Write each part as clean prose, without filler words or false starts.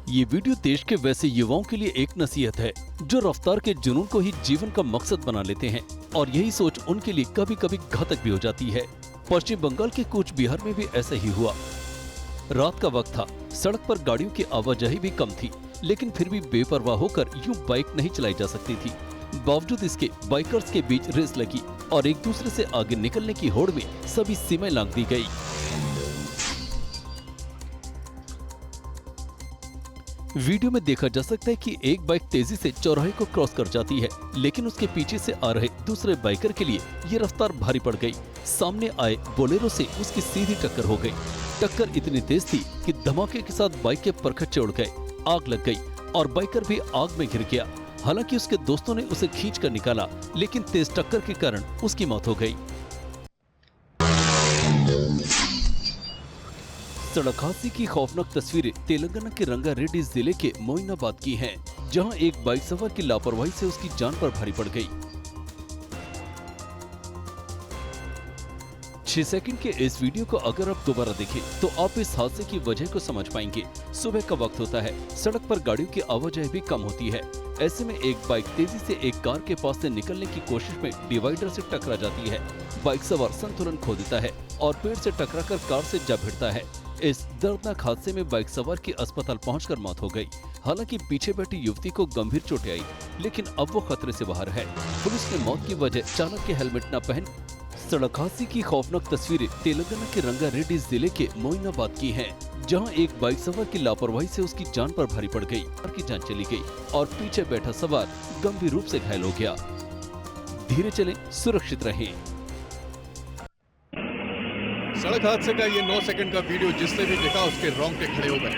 ये वीडियो देश के वैसे युवाओं के लिए एक नसीहत है जो रफ्तार के जुनून को ही जीवन का मकसद बना लेते हैं और यही सोच उनके लिए कभी कभी घातक भी हो जाती है। पश्चिम बंगाल के कूच बिहार में भी ऐसा ही हुआ। रात का वक्त था, सड़क पर गाड़ियों की आवाजाही भी कम थी, लेकिन फिर भी बेपरवाह होकर यूं बाइक नहीं चलाई जा सकती थी। बावजूद इसके बाइकर्स के बीच रेस लगी और एक दूसरे से आगे निकलने की होड़ में सभी सीमाएं लांघ दी गई। वीडियो में देखा जा सकता है कि एक बाइक तेजी से चौराहे को क्रॉस कर जाती है, लेकिन उसके पीछे से आ रहे दूसरे बाइकर के लिए ये रफ्तार भारी पड़ गई। सामने आए बोलेरो से उसकी सीधी टक्कर हो गई। टक्कर इतनी तेज थी कि धमाके के साथ बाइक के परखच्चे उड़ गए, आग लग गई और बाइकर भी आग में घिर गया। हालांकि उसके दोस्तों ने उसे खींच कर निकाला, लेकिन तेज टक्कर के कारण उसकी मौत हो गई। सड़क हादसे की खौफनाक तस्वीरें तेलंगाना के रंगारेड्डी जिले के मोइनाबाद की हैं, जहां एक बाइक सवार की लापरवाही से उसकी जान पर भारी पड़ गई। 6 सेकंड के इस वीडियो को अगर आप दोबारा देखें तो आप इस हादसे की वजह को समझ पाएंगे। सुबह का वक्त होता है, सड़क पर गाड़ियों की आवाजाही भी कम होती है। ऐसे में एक बाइक तेजी से एक कार के पास से निकलने की कोशिश में डिवाइडर से टकरा जाती है। बाइक सवार संतुलन खो देता है और पेड़ से टकराकर कार से जा भिड़ता है। इस दर्दनाक हादसे में बाइक सवार की अस्पताल पहुंचकर मौत हो गई। हालांकि पीछे बैठी युवती को गंभीर चोटें आई, लेकिन अब वो खतरे से बाहर है। पुलिस ने मौत की वजह चालक के हेलमेट न पहन। सड़क हादसे की खौफनाक तस्वीरें तेलंगाना के रंगारेड्डी जिले के मोइनाबाद की हैं, जहां एक बाइक सवार की लापरवाही से उसकी जान पर भारी पड़ गई, की जान चली गई और पीछे बैठा सवार गंभीर रूप से घायल हो गया। धीरे चलें, सुरक्षित रहें। सड़क हादसे का ये 9 सेकंड का वीडियो जिसने भी देखा उसके रोंगटे खड़े हो गए।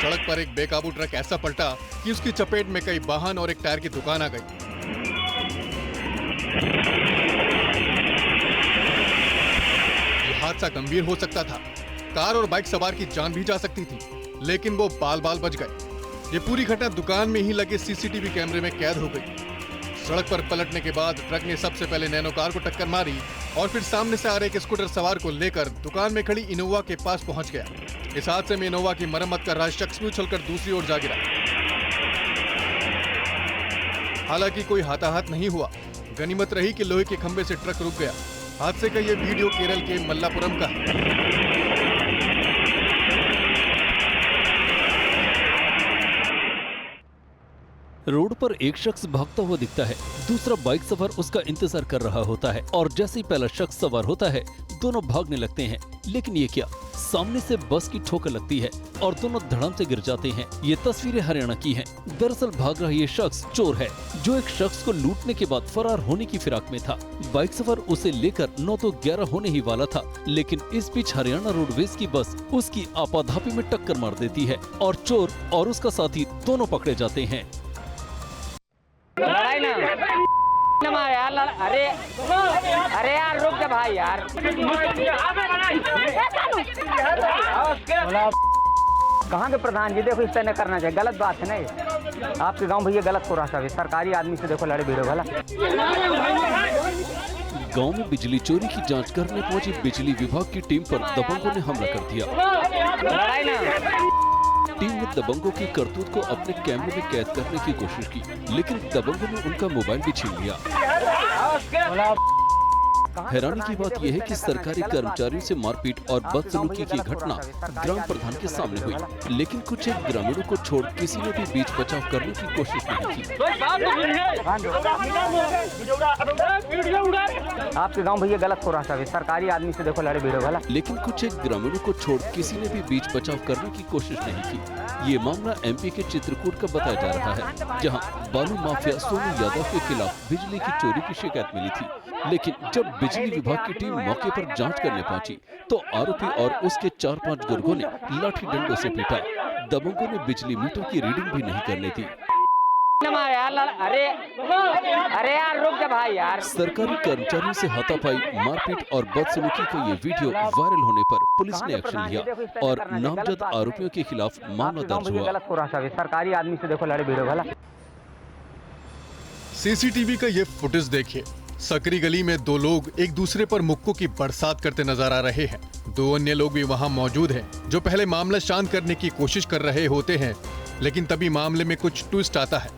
सड़क पर एक बेकाबू ट्रक ऐसा पलटा कि उसकी चपेट में कई वाहन और एक टायर की दुकान आ गई। ये हादसा गंभीर हो सकता था। कार और बाइक सवार की जान भी जा सकती थी, लेकिन वो बाल बाल बच गए। ये पूरी घटना दुकान में ही लगे सीसीटीवी कैमरे में कैद हो गई। सड़क पर पलटने के बाद ट्रक ने सबसे पहले नैनो कार को टक्कर मारी और फिर सामने से आ रहे एक स्कूटर सवार को लेकर दुकान में खड़ी इनोवा के पास पहुंच गया। इस हादसे में इनोवा की मरम्मत कर रहा शख्स भी उछलकर दूसरी ओर जा गिरा। हालांकि कोई हाथाहाथ नहीं हुआ। गनीमत रही कि लोहे के खंभे से ट्रक रुक गया। हादसे का यह वीडियो केरल के मल्लापुरम का है। रोड पर एक शख्स भागता हुआ दिखता है, दूसरा बाइक सवार उसका इंतजार कर रहा होता है और जैसे ही पहला शख्स सवार होता है दोनों भागने लगते हैं। लेकिन ये क्या, सामने से बस की ठोकर लगती है और दोनों धड़ाम से गिर जाते हैं। ये तस्वीरें हरियाणा की हैं। दरअसल भाग रहा ये शख्स चोर है जो एक शख्स को लूटने के बाद फरार होने की फिराक में था। बाइक सवार उसे लेकर 9 तो 11 होने ही वाला था, लेकिन इस बीच हरियाणा रोडवेज की बस उसकी आपाधापी में टक्कर मार देती है और चोर और उसका साथी दोनों पकड़े जाते हैं। लड़ाई ना यार, अरे यार रुक जा भाई यार। कहाँ के प्रधान जी, देखो इस तरह करना चाहिए, गलत बात है ना ये। आपके गांव भैया गलत हो रहा है, सरकारी आदमी से देखो लड़े भिड़ो भला। गांव में बिजली चोरी की जांच करने पहुंची बिजली विभाग की टीम पर दबंगों ने हमला कर दिया। लड़ाई ना, टीम ने दबंगों की करतूत को अपने कैमरे में कैद करने की कोशिश की, लेकिन दबंगों ने उनका मोबाइल भी छीन लिया। हैरानी की बात यह है कि सरकारी कर्मचारियों से मारपीट और बदसलूकी की घटना ग्राम प्रधान के सामने हुई, लेकिन कुछ एक ग्रामीणों को छोड़ किसी ने भी बीच बचाव करने की कोशिश नहीं की। आपके गांव भैया गलत हो रहा है, सरकारी आदमी से देखो लड़े भिड़ो भला। लेकिन कुछ एक ग्रामीणों को छोड़ किसी ने भी बीच बचाव करने की कोशिश नहीं की। ये मामला एमपी के चित्रकूट का बताया जा रहा है, जहां बालू माफिया सोनू यादव के खिलाफ बिजली की चोरी की शिकायत मिली थी। लेकिन जब बिजली विभाग की टीम मौके पर जांच करने पहुंची तो आरोपी और उसके 4-5 गुर्गों ने लाठी डंडों से पीटा। दबंगों ने बिजली मीटर की रीडिंग भी नहीं करने दी। अरे यार रुक जा भाई यार। सरकारी कर्मचारियों से हाथापाई, मारपीट और बदसलूकी का ये वीडियो वायरल होने पर पुलिस ने एक्शन लिया और नामजद आरोपियों के खिलाफ मामला दर्ज हुआ। गलत हो रहा है, सरकारी आदमी से देखो लड़े भिड़ो भला। सीसीटीवी का ये फुटेज देखिए। सकरी गली में दो लोग एक दूसरे पर मुक्कों की बरसात करते नजर आ रहे हैं। दो अन्य लोग भी वहां मौजूद हैं, जो पहले मामला शांत करने की कोशिश कर रहे होते हैं, लेकिन तभी मामले में कुछ ट्विस्ट आता है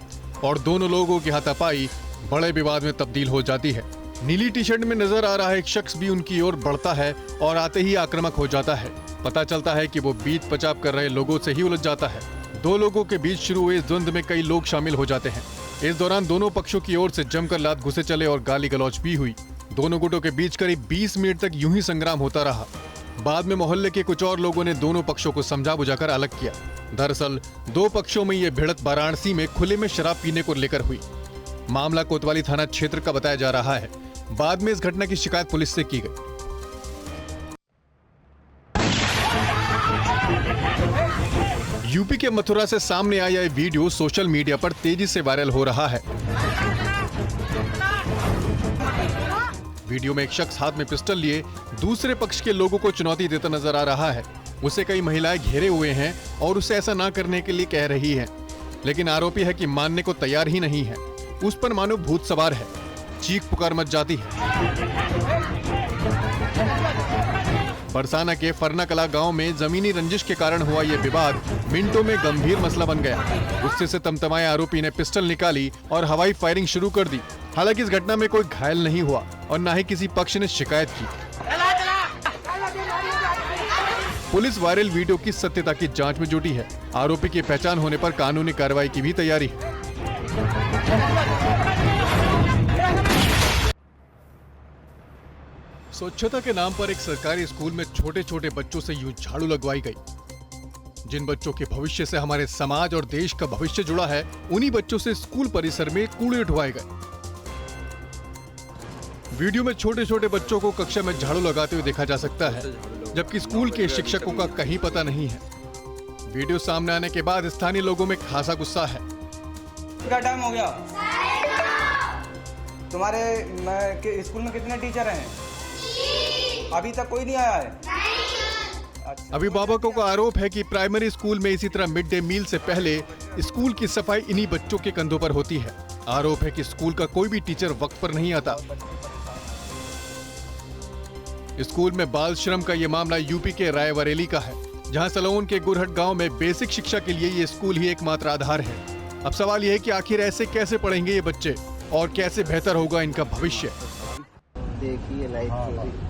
और दोनों लोगों की हाथापाई बड़े विवाद में तब्दील हो जाती है। नीली टी शर्ट में नजर आ रहा एक शख्स भी उनकी ओर बढ़ता है और आते ही आक्रामक हो जाता है। पता चलता है कि वो बीच पचाव कर रहे लोगों से ही उलझ जाता है। दो लोगों के बीच शुरू हुए इस द्वंद्व में कई लोग शामिल हो जाते हैं। इस दौरान दोनों पक्षों की ओर से जमकर लात घुसे चले और गाली गलौज भी हुई। दोनों गुटों के बीच करीब 20 मिनट तक यूं ही संग्राम होता रहा। बाद में मोहल्ले के कुछ और लोगों ने दोनों पक्षों को समझा बुझाकर अलग किया। दरअसल दो पक्षों में ये भिड़ंत वाराणसी में खुले में शराब पीने को लेकर हुई। मामला कोतवाली थाना क्षेत्र का बताया जा रहा है। बाद में इस घटना की शिकायत पुलिस से की गई। यूपी के मथुरा से सामने आया ये वीडियो सोशल मीडिया पर तेजी से वायरल हो रहा है। वीडियो में एक शख्स हाथ में पिस्टल लिए दूसरे पक्ष के लोगों को चुनौती देता नजर आ रहा है। उसे कई महिलाएं घेरे हुए हैं और उसे ऐसा ना करने के लिए कह रही हैं, लेकिन आरोपी है कि मानने को तैयार ही नहीं है। उस पर मानो भूत सवार है। चीख पुकार मच जाती है। बरसाना के फरना कला गांव में जमीनी रंजिश के कारण हुआ यह विवाद मिनटों में गंभीर मसला बन गया। गुस्से से तमतमाए आरोपी ने पिस्टल निकाली और हवाई फायरिंग शुरू कर दी। हालांकि इस घटना में कोई घायल नहीं हुआ और न ही किसी पक्ष ने शिकायत की। पुलिस वायरल वीडियो की सत्यता की जांच में जुटी है। आरोपी की पहचान होने पर कानूनी कार्रवाई की भी तैयारी है। स्वच्छता के नाम पर एक सरकारी स्कूल में छोटे छोटे बच्चों से यूं झाड़ू लगवाई गई। जिन बच्चों के भविष्य से हमारे समाज और देश का भविष्य जुड़ा है, उन्हीं बच्चों से स्कूल परिसर में कूड़े उठवाए गए। वीडियो में छोटे छोटे बच्चों को कक्षा में झाड़ू लगाते हुए देखा जा सकता है, जबकि स्कूल के शिक्षकों का कहीं पता नहीं है। वीडियो सामने आने के बाद स्थानीय लोगों में खासा गुस्सा है। क्या टाइम हो गया? तुम्हारे स्कूल में कितने टीचर हैं? अभी तक कोई नहीं आया है। अच्छा। अभिभावकों का आरोप है कि प्राइमरी स्कूल में इसी तरह मिड डे मील से पहले स्कूल की सफाई इन्हीं बच्चों के कंधों पर होती है। आरोप है कि स्कूल का कोई भी टीचर वक्त पर नहीं आता। स्कूल में बाल श्रम का ये मामला यूपी के रायबरेली का है, जहां सलोन के गुरहट गांव में बेसिक शिक्षा के लिए ये स्कूल ही एकमात्र आधार है। अब सवाल यह है कि आखिर ऐसे कैसे पढ़ेंगे ये बच्चे और कैसे बेहतर होगा इनका भविष्य। देखिए लाइट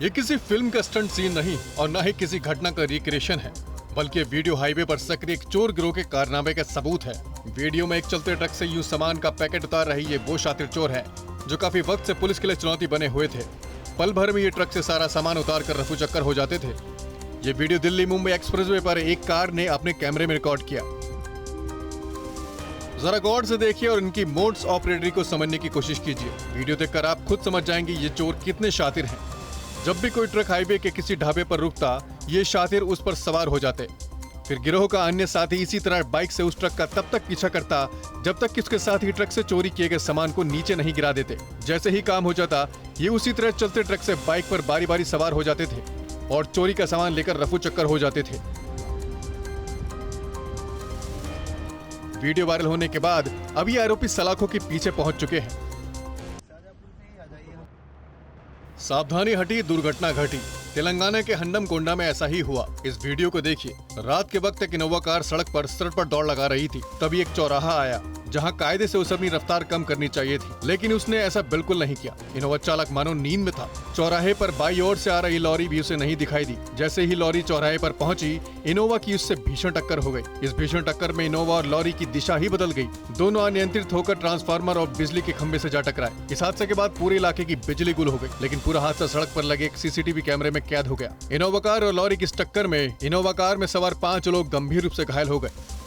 ये किसी फिल्म का स्टंट सीन नहीं और न ही किसी घटना का रिक्रिएशन है, बल्कि वीडियो हाईवे पर सक्रिय एक चोर गिरोह के कारनामे का सबूत है। वीडियो में एक चलते ट्रक से यूं सामान का पैकेट उतार रही ये वो शातिर चोर है जो काफी वक्त से पुलिस के लिए चुनौती बने हुए थे। पल भर में ये ट्रक से सारा सामान उतार कर रफू चक्कर हो जाते थे। ये वीडियो दिल्ली मुंबई एक्सप्रेसवे पर एक कार ने अपने कैमरे में रिकॉर्ड किया। जरा गौर से देखिए और इनकी मोड्स ऑपरेटरी को समझने की कोशिश कीजिए। वीडियो देखकर आप खुद समझ जाएंगे ये चोर कितने शातिर हैं। जब भी कोई ट्रक हाईवे के किसी ढाबे पर रुकता, ये शातिर उस पर सवार हो जाते। फिर गिरोह का अन्य साथी इसी तरह बाइक से उस ट्रक का तब तक पीछा करता जब तक कि उसके साथ ही ट्रक से चोरी किए गए सामान को नीचे नहीं गिरा देते। जैसे ही काम हो जाता, ये उसी तरह चलते ट्रक से बाइक पर बारी बारी सवार हो जाते थे और चोरी का सामान लेकर रफू चक्कर हो जाते थे। वीडियो वायरल होने के बाद अभी आरोपी सलाखों के पीछे पहुंच चुके हैं। सावधानी हटी, दुर्घटना घटी। तेलंगाना के हंडमकोंडा में ऐसा ही हुआ। इस वीडियो को देखिए। रात के वक्त एक इनोवा कार सड़क पर सड़क पर दौड़ लगा रही थी। तभी एक चौराहा आया जहां कायदे से उसे अपनी रफ्तार कम करनी चाहिए थी, लेकिन उसने ऐसा बिल्कुल नहीं किया। इनोवा चालक मानो नींद में था। चौराहे पर बाई ओर से आ रही लॉरी भी उसे नहीं दिखाई दी। जैसे ही लॉरी चौराहे पर पहुंची, इनोवा की उससे भीषण टक्कर हो गई। इस भीषण टक्कर में इनोवा और लॉरी की दिशा ही बदल गई। दोनों अनियंत्रित होकर ट्रांसफार्मर और बिजली के खंभे से जा टकराए। इस हादसे के बाद पूरे इलाके की बिजली गुल हो गई, लेकिन पूरा हादसा सड़क पर लगे एक सीसीटीवी कैमरे में कैद हो गया। इनोवा कार और लॉरी की इस टक्कर में इनोवा कार में सवार 5 लोग गंभीर रूप से घायल हो गए।